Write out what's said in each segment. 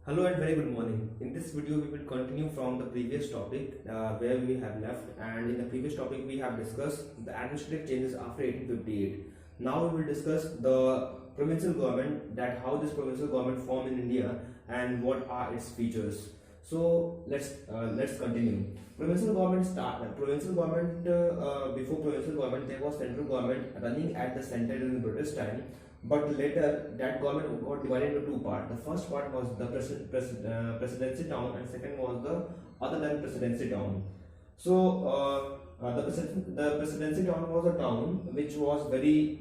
Hello and very good morning. In this video, we will continue from the previous topic where we have left. And in the previous topic, we have discussed the administrative changes after 1858. Now we will discuss the provincial government, that how this provincial government formed in India and what are its features. So let's continue. Provincial government before provincial government there was central government running at the center in British time. But later, that government got divided into two parts. The first part was the presidency town, and second was the other than presidency town. So, the presidency town was a town which was very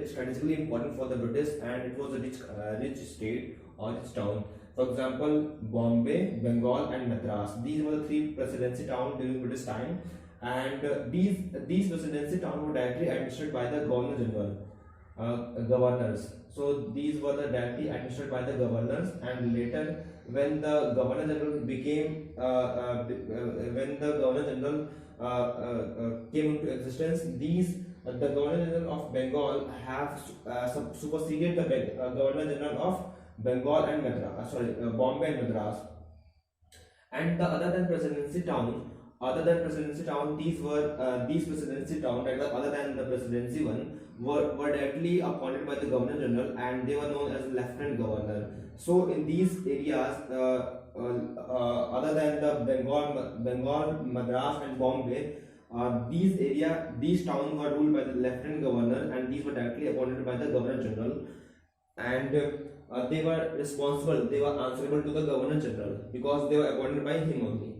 strategically important for the British, and it was a rich state or rich town. For example, Bombay, Bengal, and Madras. These were the three presidency towns during British time, and these presidency towns were directly administered by the Governor General. Governors. So these were the directly administered by the governors, and later when the Governor General became when the Governor General came into existence, the Governor General of Bengal have superseded the Governor General of Bengal and Madras. Bombay and Madras. And the other than presidency town, these presidency town, that was other than the presidency one, were directly appointed by the Governor General, and they were known as Lieutenant Governor. So in these areas, other than the Bengal, Madras, and Bombay, these towns were ruled by the Lieutenant Governor, and these were directly appointed by the Governor General, and they were responsible. They were answerable to the Governor General because they were appointed by him only.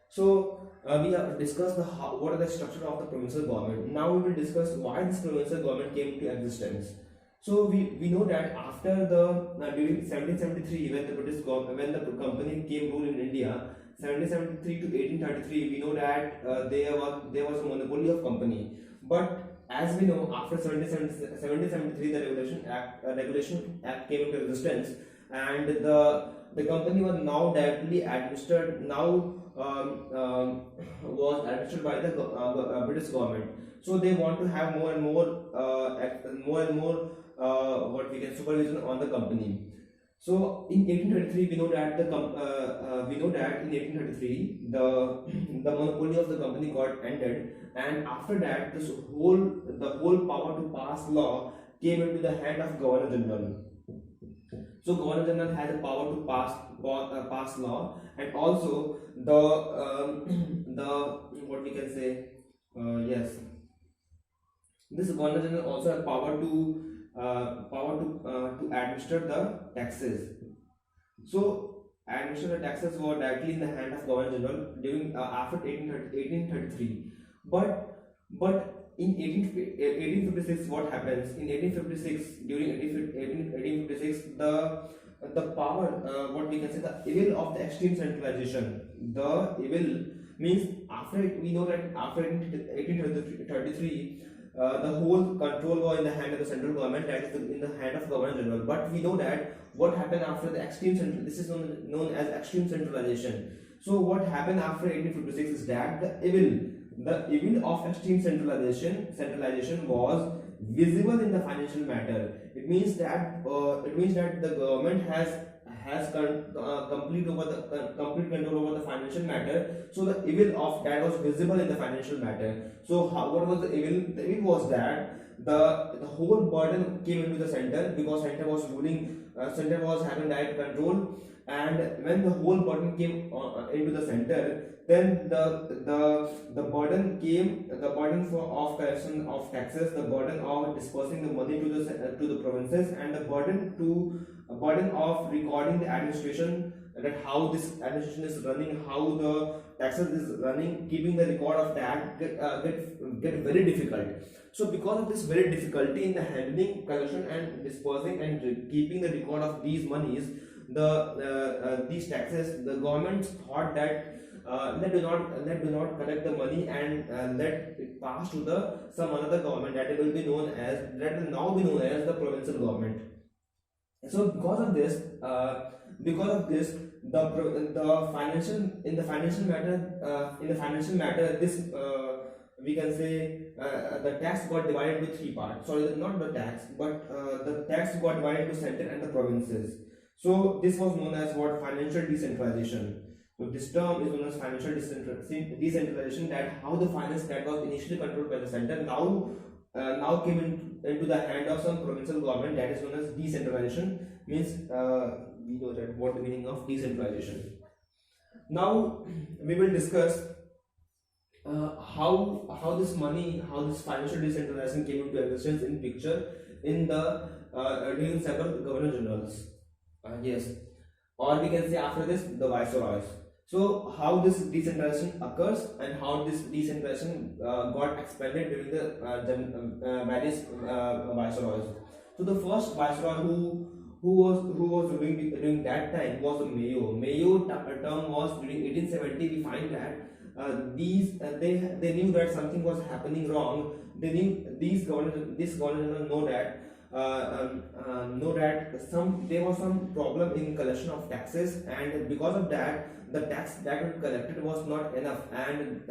So we have discussed what are the structure of the provincial government. Now we will discuss why this provincial government came to existence. So we know that after during 1773, when the company came rule in India, 1773 to 1833, we know that there was a monopoly of company. But as we know, after 1773, the Regulation Act came into existence, and the company was now directly administered. Was administered by the British government. So they want to have more and more what we can supervision on the company. So in 1833, we know that in 1833 the monopoly of the company got ended, and after that the whole power to pass law came into the hand of Governor General. So Governor General has the power to pass law, and also the what we can say this Governor General also has power to administer the taxes. So administer the taxes were directly in the hand of Governor General during after 1833. But in 1856, what happens in 1856? During 1856, the power, what we can say, the evil of the extreme centralization. The evil means we know that after 1833, the whole control was in the hand of the central government, that is in the hand of Governor General. But we know that what happened after the extreme central. This is known as extreme centralization. So what happened after 1856 is that the evil of extreme centralization was visible in the financial matter. It means that the government has complete control over the financial matter. So the evil of that was visible in the financial matter. So what was the evil? The evil was that the whole burden came into the center, because center was ruling, center was having direct control. And when the whole burden came into the center, then the burden came, the burden of collection of taxes, the burden of dispersing the money to the provinces, and the burden of recording the administration, that how this administration is running, how the taxes is running, keeping the record of that get very difficult. So because of this very difficulty in the handling, collection, and dispersing, and keeping the record of these monies, these taxes, the government thought that let do not collect the money, and let it pass to some another government that will now be known as the provincial government. So because of this, the financial matter, this we can say the tax got divided into three parts. Sorry, not the tax, but the tax got divided into center and the provinces. So this was known as what? Financial decentralization. So this term is known as financial decentralization, that how the finance that was initially controlled by the center now came into the hand of some provincial government, that is known as decentralization. Means we know that what the meaning of decentralization. Now we will discuss how this money, how this financial decentralization came into existence in picture in the during several governor generals. Yes, or we can say after this the viceroys. So how this decentralization occurs and how this decentralization got expanded during the various viceroys. So the first viceroy who was during that time was the Mayo. Mayo term was during 1870. We find that they knew that something was happening wrong. They knew this governor know that there was some problem in collection of taxes, and because of that the tax that was collected was not enough, and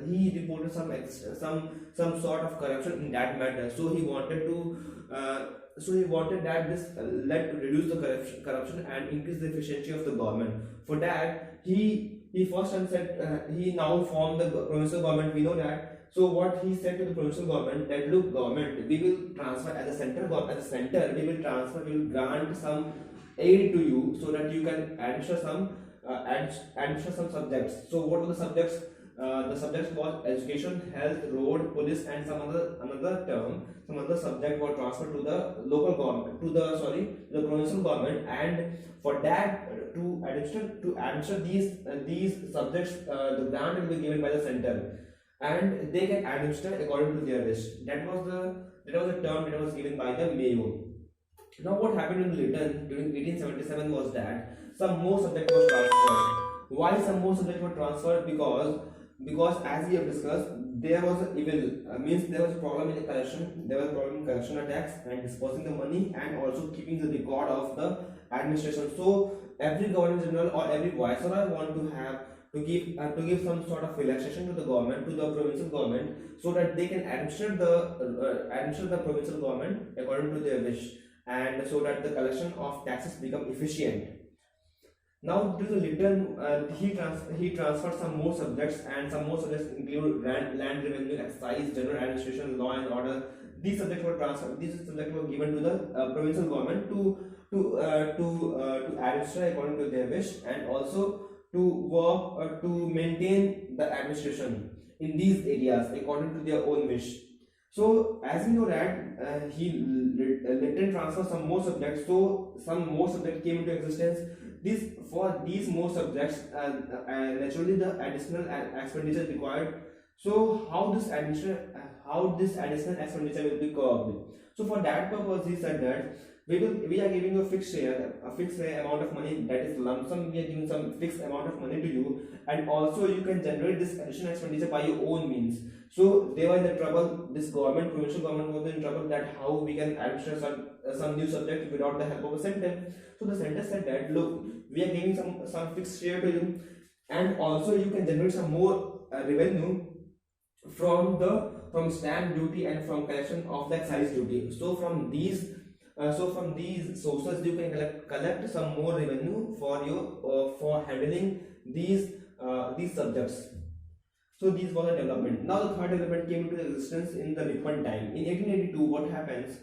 he reported some sort of corruption in that matter. So he wanted that this led to reduce the corruption and increase the efficiency of the government. For that he first time said he now formed the provincial government. We know that. So what he said to the provincial government, that look, government, we will transfer as a center, we will grant some aid to you so that you can administer some subjects. So what were the subjects? The subjects was education, health, road, police, and some other subject were transferred to the local government, the provincial government, and for that to administer these subjects, the grant will be given by the center, and they can administer according to their wish. That was the term that was given by the Mayo. Now what happened in Lytton during 1877 was that some more subjects were transferred. Why some more subjects were transferred? Because as we have discussed, there was an evil, means there was a problem in the collection. There was a problem in collection of tax and dispersing the money, and also keeping the record of the administration. So every governor general or every viceroy want to give some sort of relaxation to the government, to the provincial government, so that they can administer the provincial government according to their wish, and so that the collection of taxes become efficient. Now, due to Lytton, he transferred some more subjects, and some more subjects include land revenue, excise, general administration, law and order. These subjects were transferred. These subjects were given to the provincial government to administer according to their wish, and also to work or to maintain the administration in these areas according to their own wish. So as we know that Lytton transferred some more subjects, so some more subjects came into existence. For these more subjects, naturally the additional expenditure required. So how this additional expenditure will be curbed? So for that purpose, he said that we are giving a fixed share amount of money, that is lump sum. We are giving some fixed amount of money to you, and also you can generate this additional expenditure by your own means. So they were in the trouble. This provincial government was in trouble that how we can administer some new subject without the help of a center. So the center said that look, we are giving some fixed share to you, and also you can generate some more revenue from stamp duty and from collection of the excise duty. So from these sources you can collect some more revenue for handling these subjects. So these was a development. Now the third development came into existence in the Ripon time. In 1882, what happens?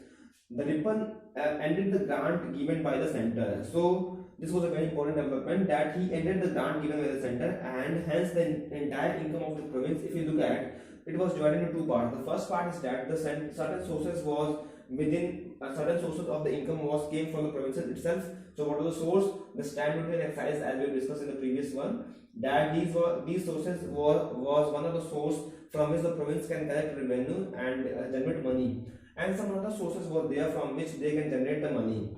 The Ripon ended the grant given by the center. So this was a very important development, that he ended the grant given by the center, and hence the entire income of the province, if you look at, it was divided into two parts. The first part is that the certain sources of the income came from the provinces itself. So what was the source? The stamp duty and excise, as we discussed in the previous one, that these sources was one of the source from which the province can collect revenue and generate money, and some other sources were there from which they can generate the money.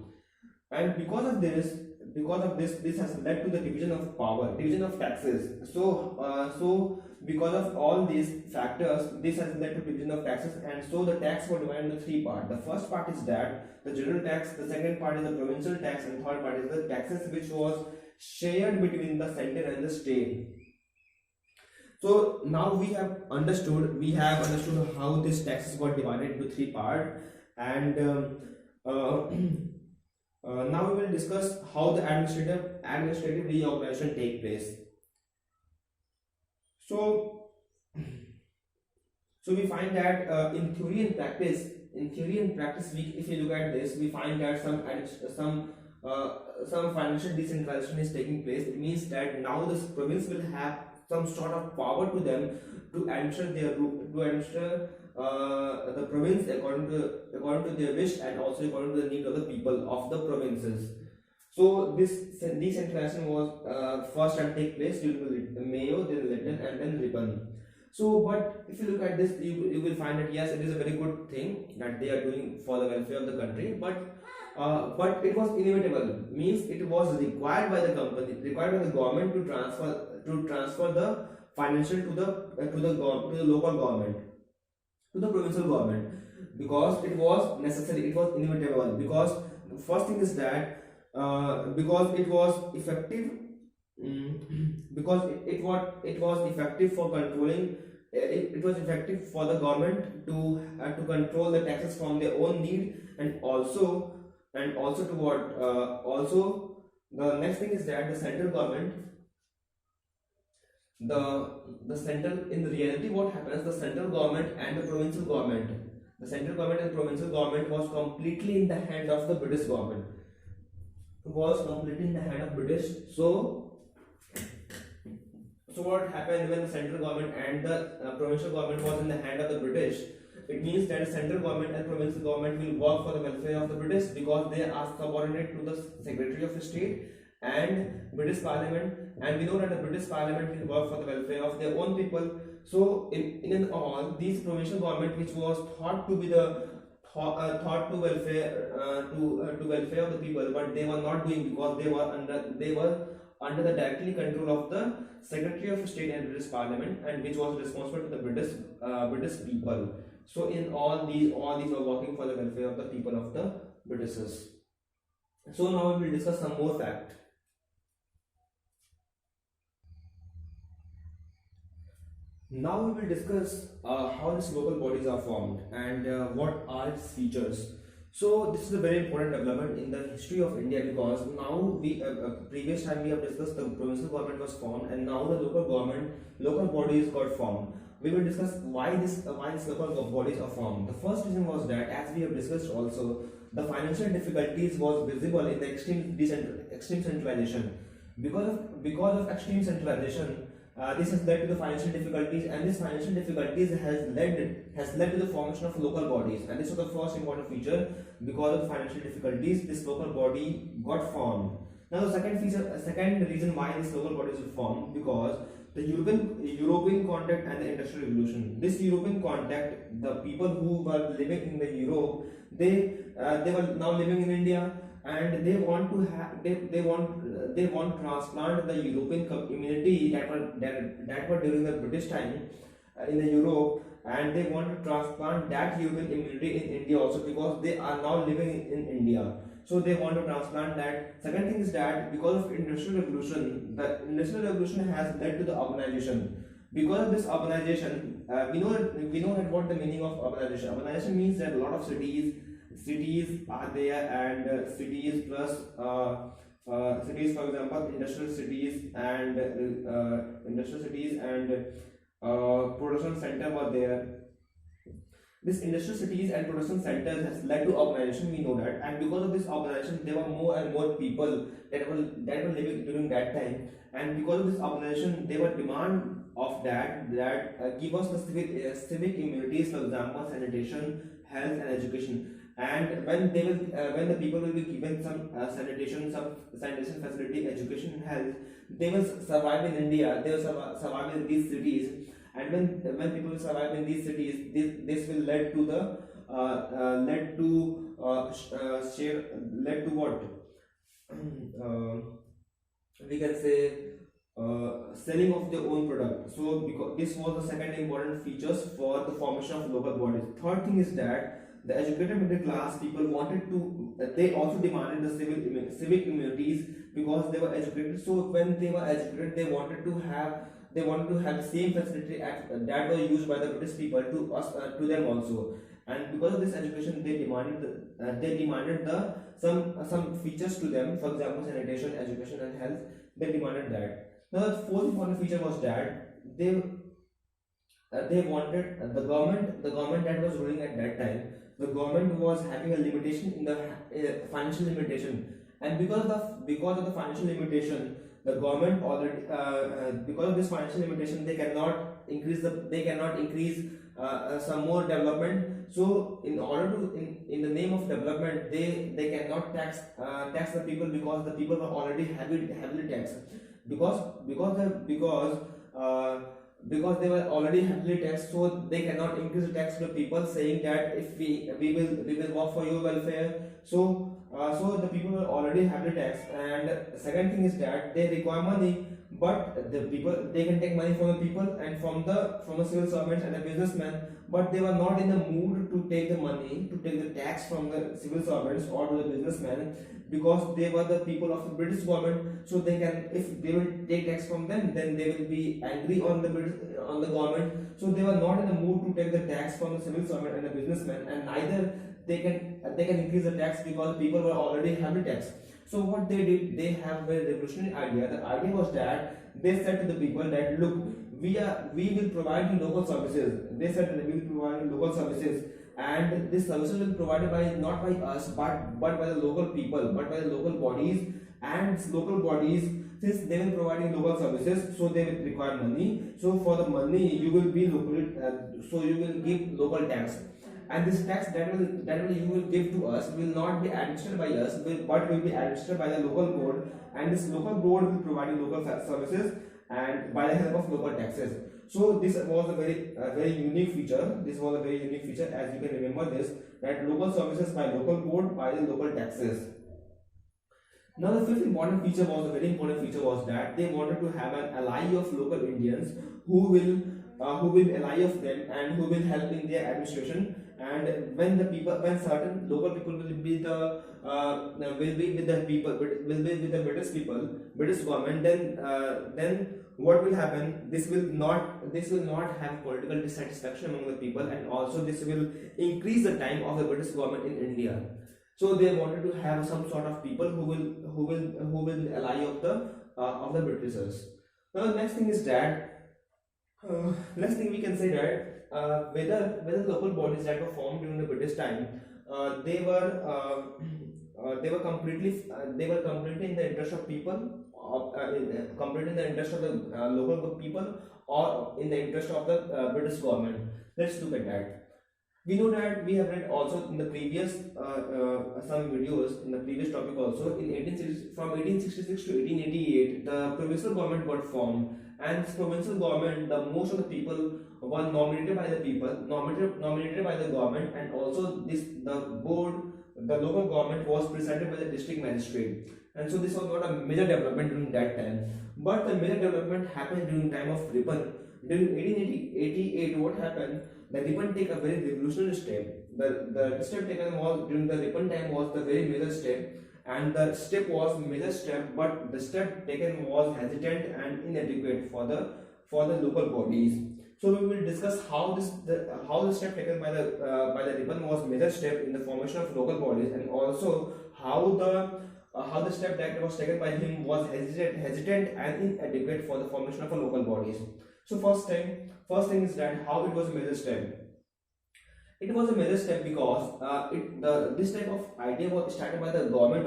And because of this has led to the division of power, division of taxes. So because of all these factors, this has led to division of taxes, and so the tax were divided into three parts. The first part is that the general tax, the second part is the provincial tax, and third part is the taxes which was shared between the center and the state. So now we have understood how this taxes got divided into three parts, and Now we will discuss how the administrative reorganization take place. So, we find that in theory and practice, if you look at this, we find that some financial decentralization is taking place. It means that now this province will have some sort of power to them to administer the province according to their wish, and also according to the need of the people of the provinces. So this decentralization was first and take place during the Mayo, then Lytton, and then Ripon. So, but if you look at this, you will find that yes, it is a very good thing that they are doing for the welfare of the country, but it was inevitable. Means it was required by the government to transfer the financial to the local government, to the provincial government, because it was necessary. It was inevitable, because the first thing is that because it was effective, because it was effective for controlling. It was effective for the government to control the taxes from their own need, and also to what also the next thing is that the central government, the central, in reality what happens, the central government and the provincial government, was completely in the hand of the British government, so what happened when the central government and the provincial government was in the hand of the British? It means that the central government and provincial government will work for the welfare of the British, because they are subordinate to the Secretary of State and British Parliament, and we know that the British Parliament will work for the welfare of their own people. So in all, these provincial government, which was thought to be the thought to welfare to welfare of the people, but they were not doing, because they were under the directly control of the Secretary of State and British Parliament, and which was responsible to the British people. So in all these were working for the welfare of the people of the Britishers. So now we will discuss some more fact. Now we will discuss how these local bodies are formed and what are its features. So this is a very important development in the history of India, because now previous time we have discussed the provincial government was formed, and now the local bodies got formed. We will discuss why these local bodies are formed. The first reason was that, as we have discussed also, the financial difficulties was visible in the extreme centralization. Because of extreme centralization, this has led to the financial difficulties, and this financial difficulties has led to the formation of local bodies, and this was the first important feature. Because of the financial difficulties, this local body got formed. Now the second reason why this local bodies were formed, because the European contact and the Industrial Revolution. This European contact, the people who were living in the Europe, they were now living in India, and they want to transplant the European community that were during the British time in the Europe, and they want to transplant that European immunity in India also, because they are now living in India. So they want to transplant that. Second thing is that because of Industrial Revolution, the Industrial Revolution has led to the urbanization. Because of this urbanization, we know that what the meaning of urbanization. Urbanization means that a lot of cities are there, and cities plus cities, for example, industrial cities and production center were there. This industrial cities and production centers has led to urbanization, we know that, and because of this urbanization, there were more and more people that were living during that time, and because of this urbanization, there were demand of that give us the civic immunities, for example, sanitation, health, and education. And when the people will be given some sanitation facility, education, and health, they will survive in India. They will survive in these cities. And when people will survive in these cities, this will led to what we can say selling of their own product. So because this was the second important features for the formation of local bodies. Third thing is that the educated middle class people they also demanded the civic immunities, because they were educated. So when they were educated, they wanted to have the same facility that were used by the British people to them also. And because of this education, they demanded some features to them. For example, sanitation, education, and health. They demanded that. Now, the fourth important feature was that they wanted the government that was ruling at that time. The government was having a limitation in the financial limitation, and because of the financial limitation, the government already because of this financial limitation, they cannot increase some more development. So in order to in the name of development, they cannot tax the people, because the people were already heavily taxed, because uh, because they were already heavily taxed, so they cannot increase the tax to the people, saying that if we will work for your welfare. So the people were already heavily taxed. And second thing is that they require money, but the people, they can take money from the people and from the civil servants and the businessmen, but they were not in the mood to take the money, to take the tax from the civil servants or to the businessmen, because they were the people of the British government. So they can, if they will take tax from them, then they will be angry on the government. So they were not in the mood to take the tax from the civil servant and the businessmen, and neither they can increase the tax, because people were already heavily taxed. So what they did, they have a very revolutionary idea. The idea was that they said to the people that, look, we will provide you local services. They said that we will provide you local services, and this services will be provided by, not by us, but by the local people, but by the local bodies. And local bodies, since they will provide you local services, so they will require money. So for the money, you will be locally, so you will give local tax, and this tax that will you will give to us will not be administered by us, but will be administered by the local board, and this local board will provide you local services and by the help of local taxes. So this was a very unique feature. This was a very unique feature, as you can remember this, that local services by local board by the local taxes. Now the fifth important feature was, a very important feature was that they wanted to have an ally of local Indians who will ally of them and who will help in their administration. And when certain local people will be with the people, will be with the British government, then what will happen? This will not have political dissatisfaction among the people, and also this will increase the time of the British government in India. So they wanted to have some sort of people who will ally of the Britishers. Now next thing is that next thing we can say that whether local bodies that were formed during the British time, they were completely in the interest of people, completely in the interest of the local people, or in the interest of the British government. Let's look at that. We know that we have read also in the previous some videos in the previous topic also, in 1860, from 1866 to 1888, the provincial government got formed, and this provincial government, the most of the people were nominated by the people, nominated by the government, and also the local government was presided by the district magistrate. And so this was not a major development during that time, but the major development happened during time of Ripon. During 1888, what happened? The Ripon take a very revolutionary step. The step taken was during the Ripon time was the very major step, and the step was major step, but the step taken was hesitant and inadequate for the local bodies. So we will discuss how the step taken by the Ripon was major step in the formation of local bodies, and also how the step that was taken by him was hesitant and inadequate for the formation of a local bodies. So first thing is that how it was a major step. It was a major step because this type of idea was started by the government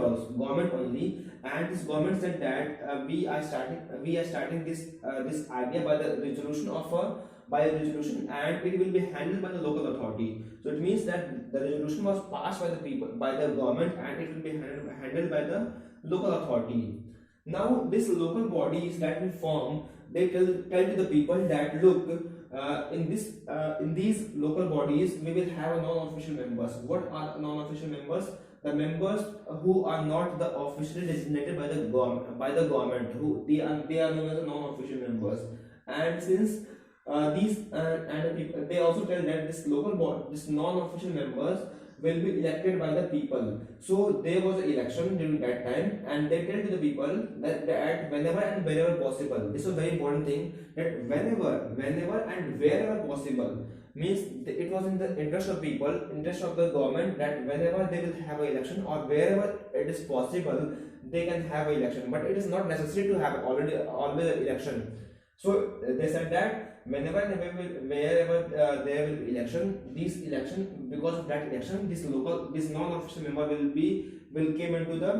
only, and this government said that we are starting this idea by the resolution and it will be handled by the local authority. So it means that the resolution was passed by the people, by the government, and it will be handled by the local authority. Now this local bodies that we form, they tell to the people that, look, in these local bodies we will have non-official members. What are non-official members? The members who are not the officially designated by the government, who they are known as the non-official members. And since they also tell that this non-official members will be elected by the people. So there was an election during that time, and they tell to the people that whenever and wherever possible, this is a very important thing, that whenever and wherever possible, means it was in the interest of people, interest of the government, that whenever they will have an election or wherever it is possible they can have an election, but it is not necessary to have always an election. So they said that wherever there will be election, this election, because of that election, this non-official member will came into the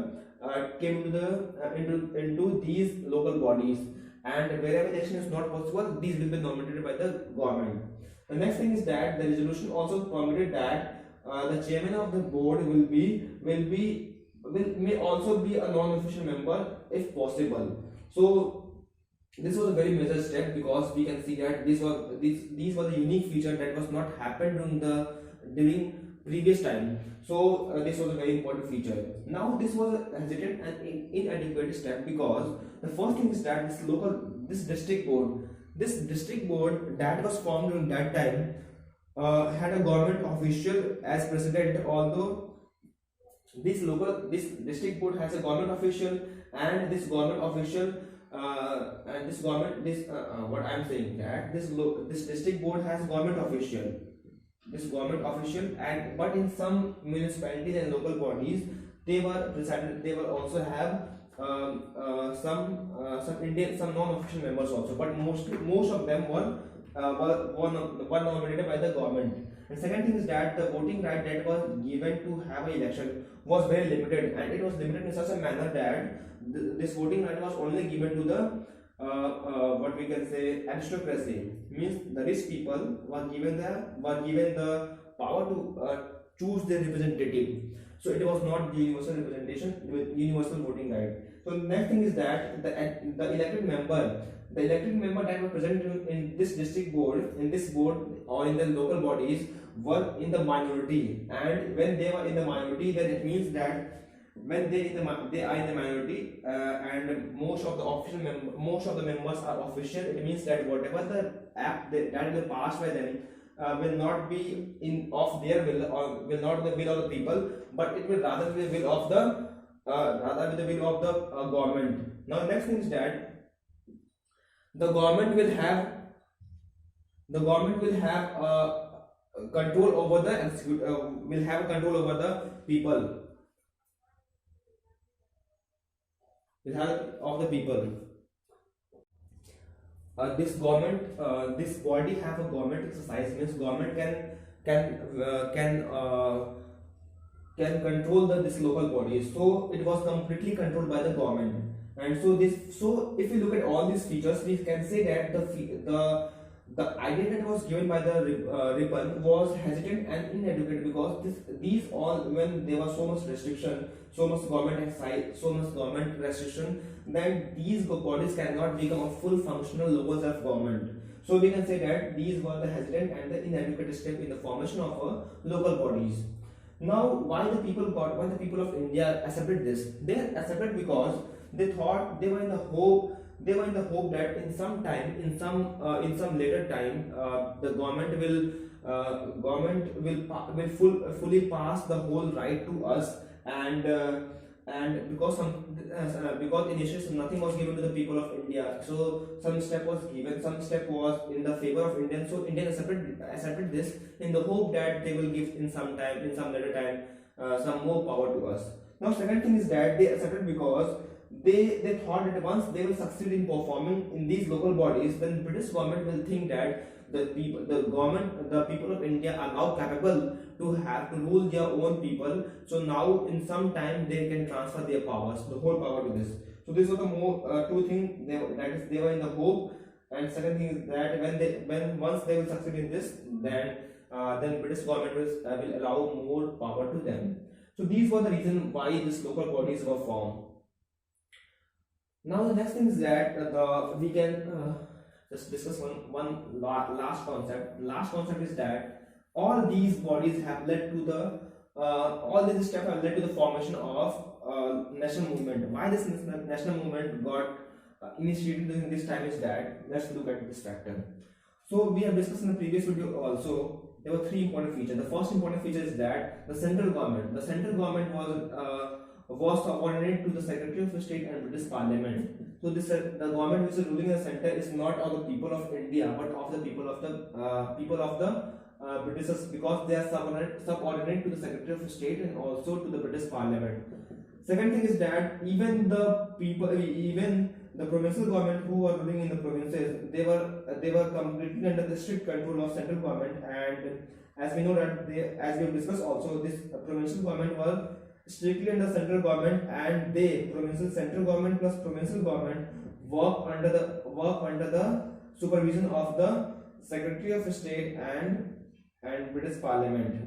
into these local bodies, and wherever election is not possible, these will be nominated by the government. The next thing is that the resolution also permitted that the chairman of the board may also be a non-official member if possible. So this was a very major step, because we can see that these were the unique feature that was not happened during previous time. So this was a very important feature. Now this was a hesitant and inadequate step, because the first thing is that this district board that was formed during that time had a government official as president. Although this district board has a government official, and this government official what I am saying, that this district board has government official, and but in some municipalities and local bodies they will also have some non-official members also, but most of them were nominated by the government. And second thing is that the voting right that was given to have an election was very limited, and it was limited in such a manner that this voting right was only given to the what we can say aristocracy, means the rich people were given the power to choose their representative. So it was not the universal representation with universal voting right. So next thing is that the elected member that were present in this district board, or in the local bodies, were in the minority. And when they were in the minority, then it means that when they are in the minority, and most of the members are official, it means that whatever the act that will pass by them will not be of their will, or will not be the will of the people, but it will rather be the will of the government. Now next thing is that the government will have control over the people, will have of the people. This body have a government exercise, means government can control this local bodies. So it was completely controlled by the government. And so if you look at all these features, we can say that the idea that was given by the Ripon was hesitant and inadequate, because these all, when there was so much restriction, so much government exercise, so much government restriction, then these bodies cannot become a full functional local self government. So we can say that these were the hesitant and the inadequate step in the formation of local bodies. Now why the people of India accepted this? They accepted because they thought, they were in the hope that in some later time the government will fully pass the whole right to us, and because initially nothing was given to the people of India, so some step was given, some step was in the favor of Indians. So Indians accepted this in the hope that they will give in some later time some more power to us. Now second thing is that they accepted because they thought that once they will succeed in performing in these local bodies, then British government will think that the people of India are now capable to rule their own people. So now in some time they can transfer their powers, the whole power to this. So this was the more two things, they were in the hope. And second thing is that once they will succeed in this, then British government will allow more power to them. So these were the reason why these local bodies were formed. Now the next thing is that we can just discuss one last concept. Last concept is that all these bodies have led to all these steps have led to the formation of national movement. Why this national movement got initiated during this time is that, let's look at this factor. So we have discussed in the previous video also, there were three important features. The first important feature is that the central government was subordinate to the Secretary of State and British Parliament. So the government which is ruling in the center is not of the people of India, but of the people of the Britishers because they are subordinate to the Secretary of State and also to the British Parliament. Second thing is that even the provincial government who were ruling in the provinces, they were completely under the strict control of central government. And as we know that as we have discussed also, this provincial government was strictly under central government, and central government plus provincial government work under the supervision of the Secretary of State and British Parliament.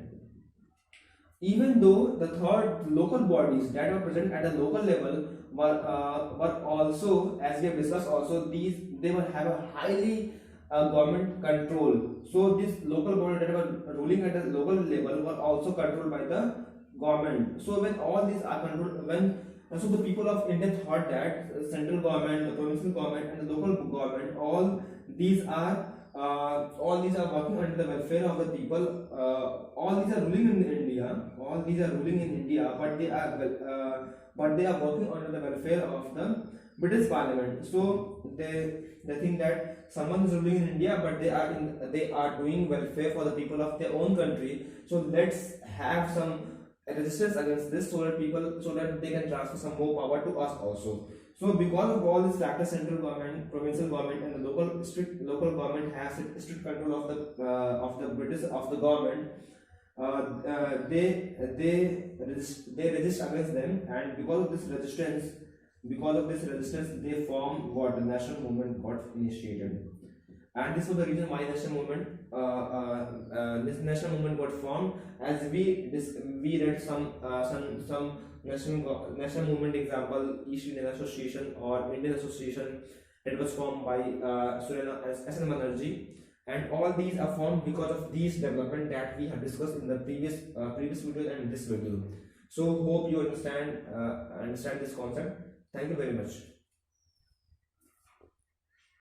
Even though the third local bodies that were present at the local level were also, as we have discussed also, they will have a highly government control. So these local bodies that were ruling at the local level were also controlled by the government. So when all these are controlled, so the people of India thought that central government, the provincial government, and the local government, all these are working under the welfare of the people. All these are ruling in India. All these are ruling in India, but they are working under the welfare of the British Parliament. So they think that someone is ruling in India, but they are doing welfare for the people of their own country. So let's have some resistance against this, so that they can transfer some more power to us also. So because of all these factors, central government, provincial government, and the local government has strict control of the government. They resist against them, and because of this resistance, they form what the national movement got initiated. And this was the reason why this national movement got formed. As we read some national movement example, East Indian Association or Indian Association, that was formed by Surya S.N. Banerjee, and all these are formed because of these development that we have discussed in the previous video and this video. So hope you understand this concept. Thank you very much.